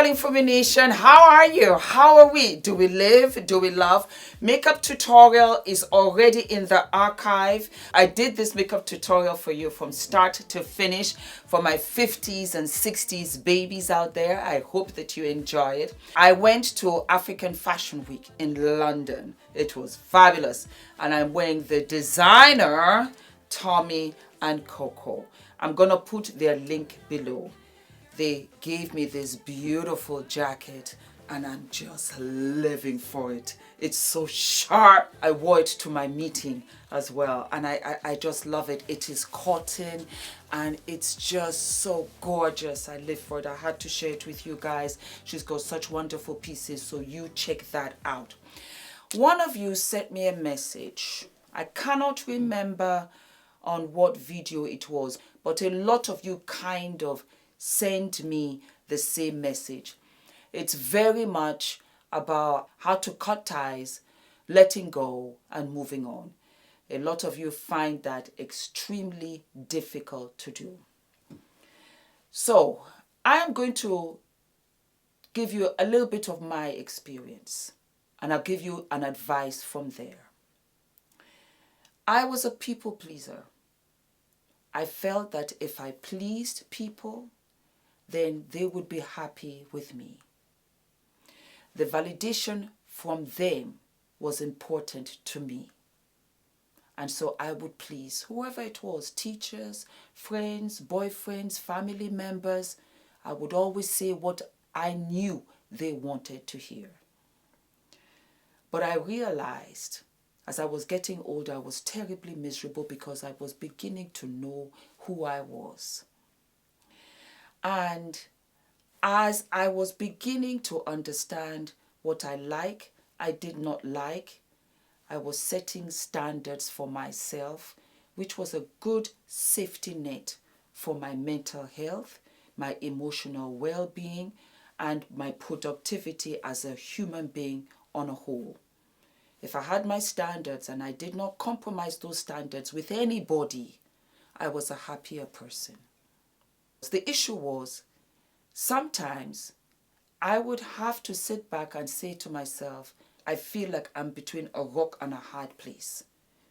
darling Fumi Nation, how are you? How are we? Do we live? Do we love? Makeup tutorial is already in the archive. I did this makeup tutorial for you from start to finish for my 50s and 60s babies out there. I hope that you enjoy it. I went to African Fashion Week in London. It was fabulous. And I'm wearing the designer TOOMEY and KOKO. I'm going to put their link below. They gave me this beautiful jacket and I'm just living for it. It's so sharp. I wore it to my meeting as well and I just love it. It is cotton and it's just so gorgeous. I live for it. I had to share it with you guys. She's got such wonderful pieces, so you check that out. One of you sent me a message. I cannot remember on what video it was, but a lot of you kind of sent me the same message. It's very much about how to cut ties, letting go and moving on. A lot of you find that extremely difficult to do. So I am going to give you a little bit of my experience and I'll give you an advice from there. I was a people pleaser. I felt that if I pleased people, then they would be happy with me. The validation from them was important to me. And so I would please whoever it was, teachers, friends, boyfriends, family members. I would always say what I knew they wanted to hear. But I realized as I was getting older, I was terribly miserable because I was beginning to know who I was. And as I was beginning to understand what I did not like, I was setting standards for myself, which was a good safety net for my mental health, my emotional well-being, and my productivity as a human being on a whole. If I had my standards and I did not compromise those standards with anybody, I was a happier person. The issue was, sometimes I would have to sit back and say to myself, I feel like I'm between a rock and a hard place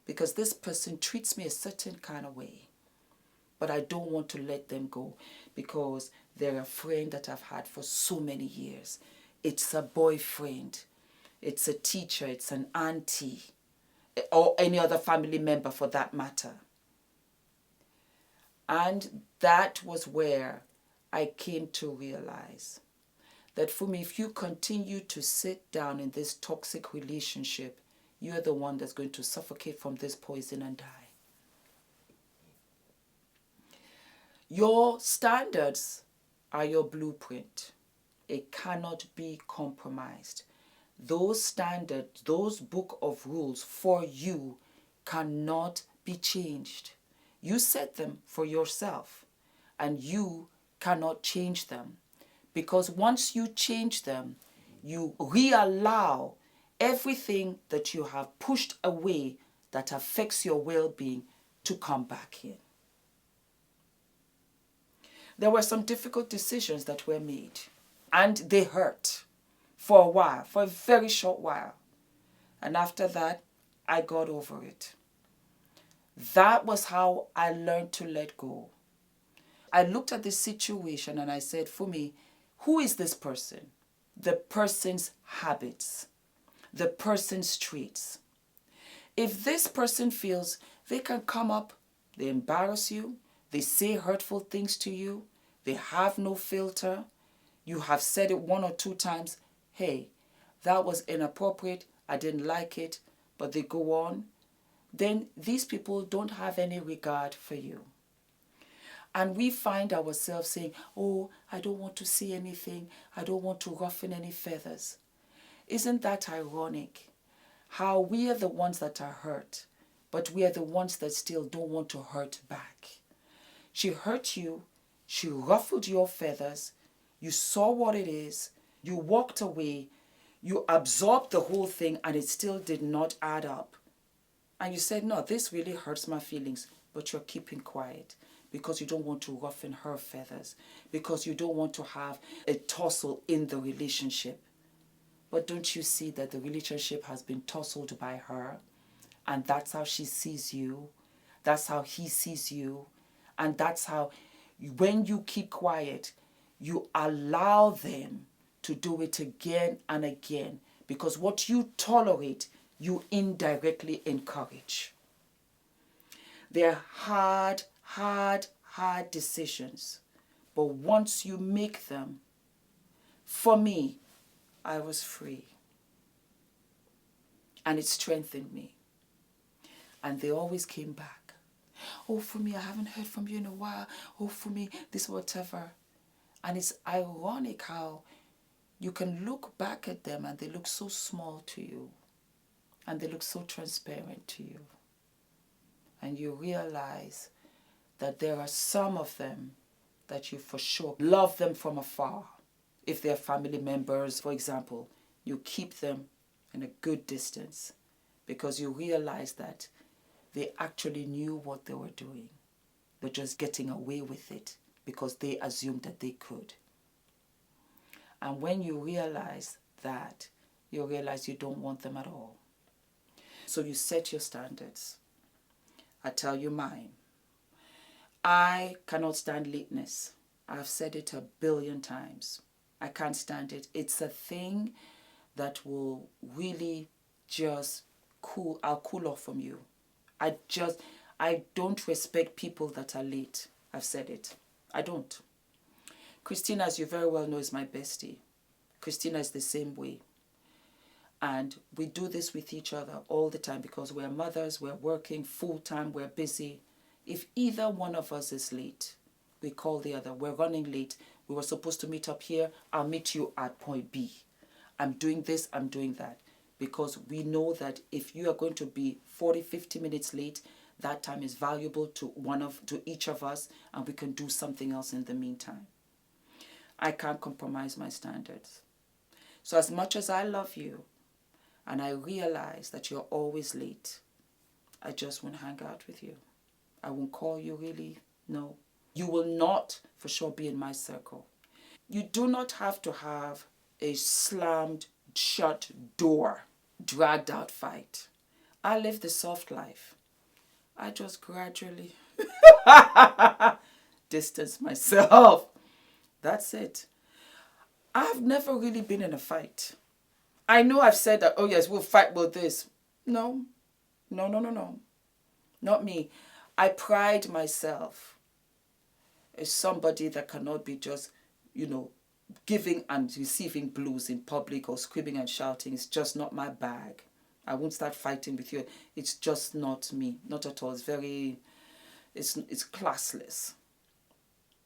because this person treats me a certain kind of way. But I don't want to let them go because they're a friend that I've had for so many years. It's a boyfriend, it's a teacher, it's an auntie, or any other family member for that matter. And that was where I came to realize that for me, if you continue to sit down in this toxic relationship, you're the one that's going to suffocate from this poison and die. Your standards are your blueprint. It cannot be compromised. Those standards, those book of rules for you cannot be changed. You set them for yourself and you cannot change them because once you change them, you reallow everything that you have pushed away that affects your well-being to come back in. There were some difficult decisions that were made and they hurt for a while, for a very short while. And after that, I got over it. That was how I learned to let go. I looked at this situation and I said, for me, who is this person? The person's habits, the person's traits. If this person feels they can come up, they embarrass you, they say hurtful things to you, they have no filter, you have said it 1 or 2 times, hey, that was inappropriate, I didn't like it, but they go on, then these people don't have any regard for you. And we find ourselves saying, oh, I don't want to see anything. I don't want to ruffle any feathers. Isn't that ironic? How we are the ones that are hurt, but we are the ones that still don't want to hurt back. She hurt you. She ruffled your feathers. You saw what it is. You walked away. You absorbed the whole thing and it still did not add up. And you said, no, this really hurts my feelings, but you're keeping quiet because you don't want to ruffle her feathers, because you don't want to have a tussle in the relationship. But don't you see that the relationship has been tussled by her? And that's how she sees you. That's how he sees you. And that's how, when you keep quiet, you allow them to do it again and again. Because what you tolerate, you indirectly encourage. They're hard decisions. But once you make them, for me, I was free. And it strengthened me. And they always came back. Oh, Fumi, I haven't heard from you in a while. Oh, Fumi, this whatever. And it's ironic how you can look back at them and they look so small to you. And they look so transparent to you. And you realize that there are some of them that you for sure love them from afar. If they're family members, for example, you keep them in a good distance because you realize that they actually knew what they were doing. They're just getting away with it because they assumed that they could. And when you realize that, you realize you don't want them at all. So you set your standards. I tell you mine. I cannot stand lateness. I've said it 1 billion times. I can't stand it. It's a thing that will really just I'll cool off from you. I don't respect people that are late. I've said it. I don't. Christina, as you very well know, is my bestie. Christina is the same way. And we do this with each other all the time because we're mothers, we're working full-time, we're busy. If either one of us is late, we call the other. We're running late. We were supposed to meet up here. I'll meet you at point B. I'm doing this, I'm doing that. Because we know that if you are going to be 40, 50 minutes late, that time is valuable to each of us, and we can do something else in the meantime. I can't compromise my standards. So as much as I love you, and I realize that you're always late, I just won't hang out with you. I won't call you really, no. You will not for sure be in my circle. You do not have to have a slammed shut door, dragged out fight. I live the soft life. I just gradually distance myself. That's it. I've never really been in a fight. I know I've said that, oh yes, we'll fight with this. No. Not me. I pride myself as somebody that cannot be just, giving and receiving blows in public or screaming and shouting. It's just not my bag. I won't start fighting with you. It's just not me. Not at all. It's classless.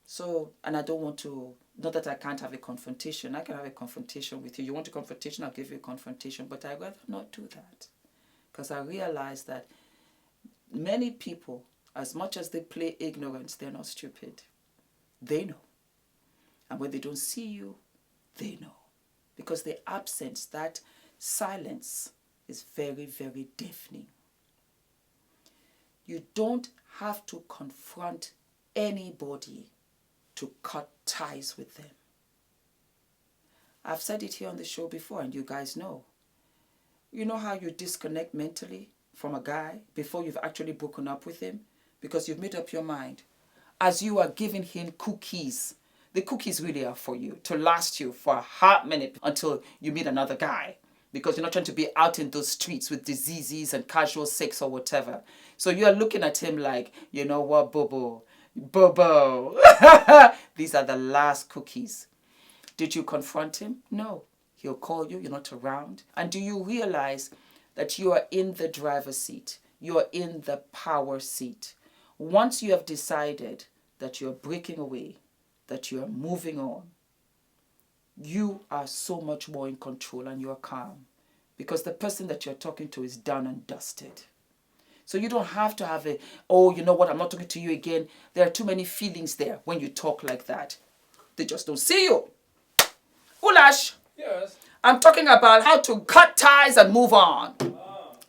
So, and I don't want to, not that I can't have a confrontation. I can have a confrontation with you. You want a confrontation, I'll give you a confrontation. But I'd rather not do that. Because I realize that many people, as much as they play ignorance, they're not stupid. They know. And when they don't see you, they know. Because the absence, that silence, is very, very deafening. You don't have to confront anybody to cut ties with them. I've said it here on the show before, and you guys know. You know how you disconnect mentally from a guy before you've actually broken up with him? Because you've made up your mind. As you are giving him cookies, the cookies really are for you, to last you for a hot minute until you meet another guy. Because you're not trying to be out in those streets with diseases and casual sex or whatever. So you're looking at him like, you know what, Bobo. These are the last cookies. Did you confront him? No. He'll call you, you're not around. And do you realize that you are in the driver's seat? You are in the power seat. Once you have decided that you're breaking away, that you're moving on, you are so much more in control and you're calm. Because the person that you're talking to is done and dusted. So you don't have to have oh, you know what, I'm not talking to you again. There are too many feelings there when you talk like that. They just don't see you. Ulash. Yes. I'm talking about how to cut ties and move on.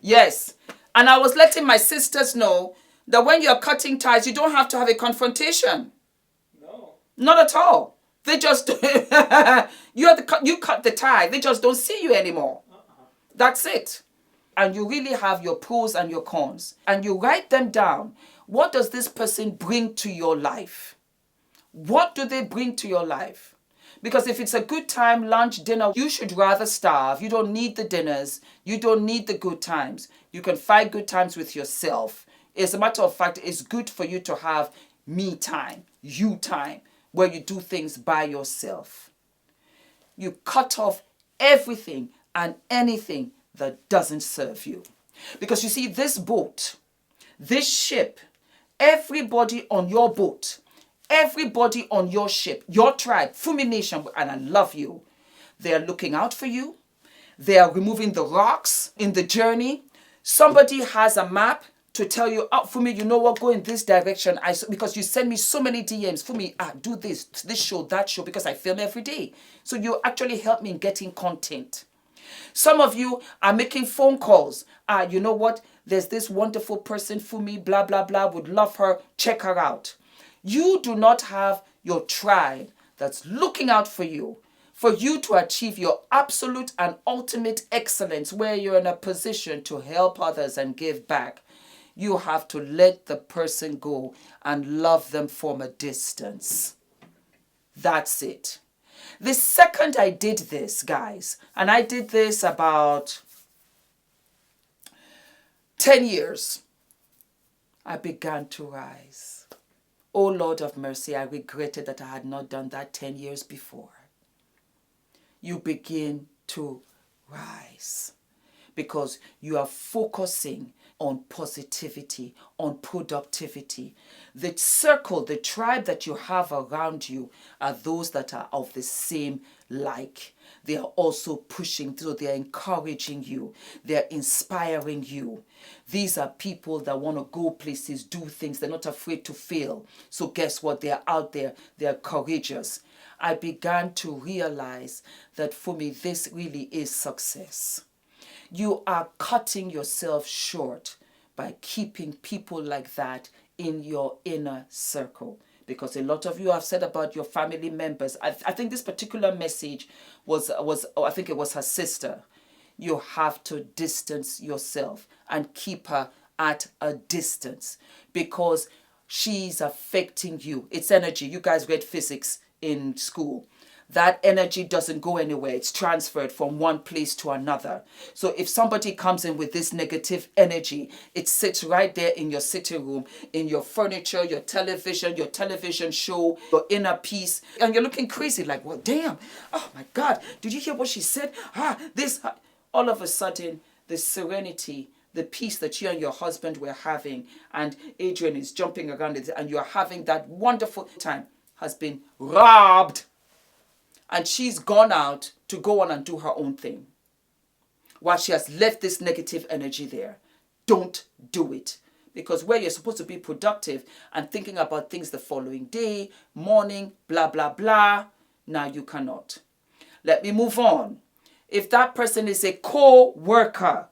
Yes. And I was letting my sisters know that when you're cutting ties, you don't have to have a confrontation. No. Not at all. They just, you cut the tie. They just don't see you anymore. That's it. And you really have your pros and your cons. And you write them down. What does this person bring to your life? What do they bring to your life? Because if it's a good time, lunch, dinner, you should rather starve. You don't need the dinners. You don't need the good times. You can find good times with yourself. As a matter of fact, it's good for you to have me time, you time, where you do things by yourself. You cut off everything and anything that doesn't serve you. Because you see, this boat, this ship, everybody on your boat, everybody on your ship, your tribe, Fumi Nation, and I love you. They are looking out for you. They are removing the rocks in the journey. Somebody has a map to tell you, oh, Fumi, you know what, go in this direction. Because you send me so many DMs. Fumi, do this show, that show, because I film every day. So you actually help me in getting content. Some of you are making phone calls. You know what, there's this wonderful person, Fumi, blah, blah, blah, would love her, check her out. You do not have your tribe that's looking out for you to achieve your absolute and ultimate excellence, where you're in a position to help others and give back. You have to let the person go and love them from a distance. That's it. The second I did this, guys, and I did this about 10 years, I began to rise. Oh, Lord of mercy, I regretted that I had not done that 10 years before. You begin to rise because you are focusing on positivity, on productivity. The circle, the tribe that you have around you are those that are of the same like. They are also pushing through. They are encouraging you. They are inspiring you. These are people that want to go places, do things. They're not afraid to fail. So guess what? They are out there. They are courageous. I began to realize that for me, this really is success. You are cutting yourself short by keeping people like that in your inner circle. Because a lot of you have said about your family members. I think this particular message was I think it was her sister. You have to distance yourself and keep her at a distance because she's affecting you. It's energy. You guys read physics in school. That energy doesn't go anywhere. It's transferred from one place to another. So if somebody comes in with this negative energy, it sits right there in your sitting room, in your furniture, your television show, your inner peace. And you're looking crazy like, well, damn. Oh my God. Did you hear what she said? All of a sudden, the serenity, the peace that you and your husband were having, and Adrian is jumping around it, and you're having that wonderful time, has been robbed. And she's gone out to go on and do her own thing while she has left this negative energy there. Don't do it. Because where you're supposed to be productive and thinking about things the following day, morning, blah, blah, blah, now you cannot. Let me move on. If that person is a co-worker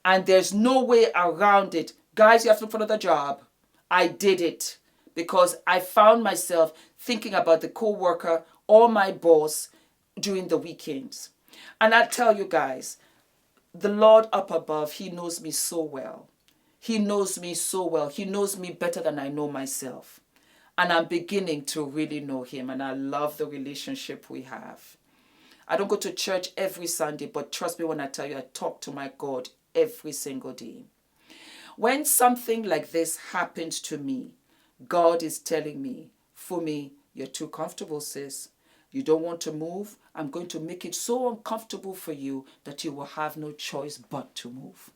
and there's no way around it, guys, you have to look for another job. I did it because I found myself thinking about the co-worker or my boss during the weekends. And I tell you guys, the Lord up above, He knows me so well. He knows me so well. He knows me better than I know myself. And I'm beginning to really know Him. And I love the relationship we have. I don't go to church every Sunday, but trust me when I tell you, I talk to my God every single day. When something like this happens to me, God is telling me, Fumi, you're too comfortable, sis. You don't want to move. I'm going to make it so uncomfortable for you that you will have no choice but to move.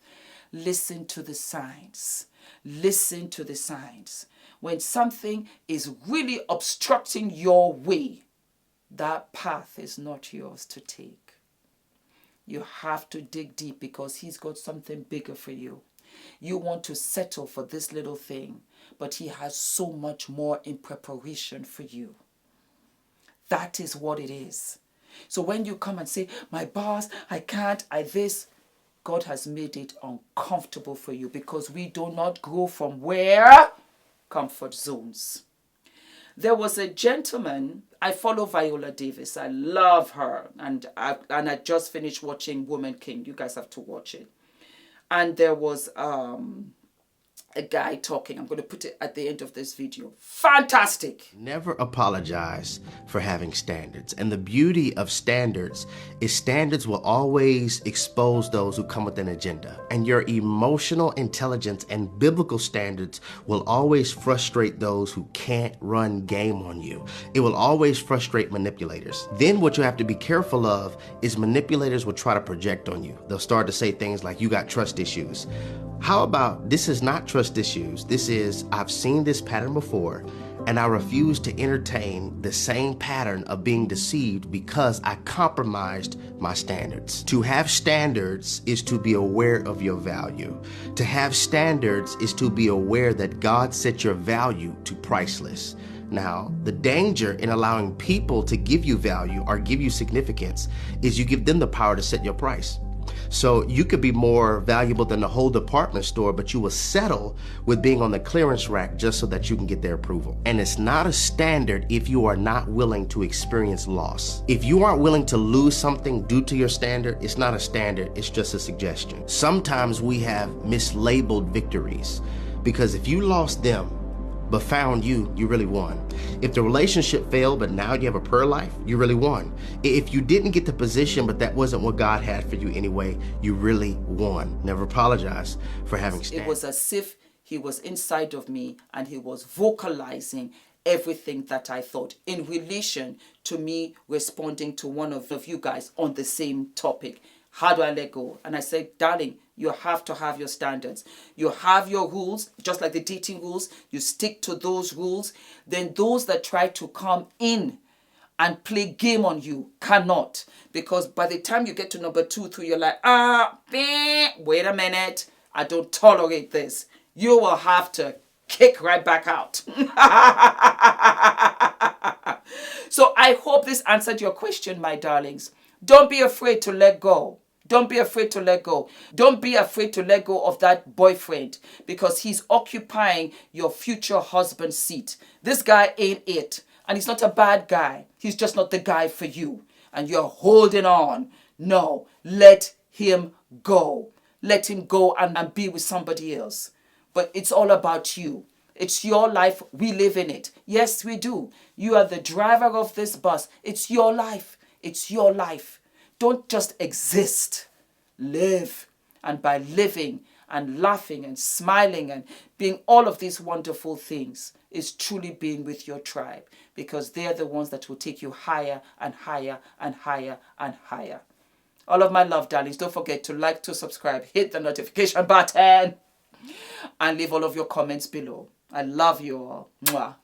Listen to the signs. Listen to the signs. When something is really obstructing your way, that path is not yours to take. You have to dig deep because He's got something bigger for you. You want to settle for this little thing, but He has so much more in preparation for you. That is what it is. So when you come and say, my boss, I can't, God has made it uncomfortable for you because we do not grow from where? Comfort zones. There was a gentleman, I follow Viola Davis. I love her. And I just finished watching Woman King. You guys have to watch it. And there was a guy talking. I'm going to put it at the end of this video. Fantastic. Never apologize for having standards. And the beauty of standards is standards will always expose those who come with an agenda. And your emotional intelligence and biblical standards will always frustrate those who can't run game on you. It will always frustrate manipulators. Then what you have to be careful of is manipulators will try to project on you. They'll start to say things like, you got trust issues. How about, this is not trust issues. This is, I've seen this pattern before, and I refuse to entertain the same pattern of being deceived because I compromised my standards. To have standards is to be aware of your value. To have standards is to be aware that God set your value to priceless. Now, the danger in allowing people to give you value or give you significance is you give them the power to set your price. So you could be more valuable than the whole department store, but you will settle with being on the clearance rack just so that you can get their approval. And it's not a standard if you are not willing to experience loss. If you aren't willing to lose something due to your standard, it's not a standard, it's just a suggestion. Sometimes we have mislabeled victories because if you lost them, but found you, you really won. If the relationship failed, but now you have a prayer life, you really won. If you didn't get the position, but that wasn't what God had for you anyway, you really won. Never apologize for having standards. It was as if he was inside of me and he was vocalizing everything that I thought in relation to me responding to one of you guys on the same topic. How do I let go? And I said, darling, you have to have your standards. You have your rules, just like the dating rules. You stick to those rules. Then those that try to come in and play game on you cannot. Because by the time you get to number 2, 3, you're like, wait a minute. I don't tolerate this. You will have to kick right back out. So I hope this answered your question, my darlings. Don't be afraid to let go. Don't be afraid to let go. Don't be afraid to let go of that boyfriend because he's occupying your future husband's seat. This guy ain't it. And he's not a bad guy. He's just not the guy for you. And you're holding on. No, let him go. Let him go and be with somebody else. But it's all about you. It's your life. We live in it. Yes, we do. You are the driver of this bus. It's your life. It's your life. Don't just exist. Live. And by living and laughing and smiling and being all of these wonderful things is truly being with your tribe because they're the ones that will take you higher and higher and higher and higher. All of my love, darlings, don't forget to like, to subscribe, hit the notification button and leave all of your comments below. I love you all. Mwah.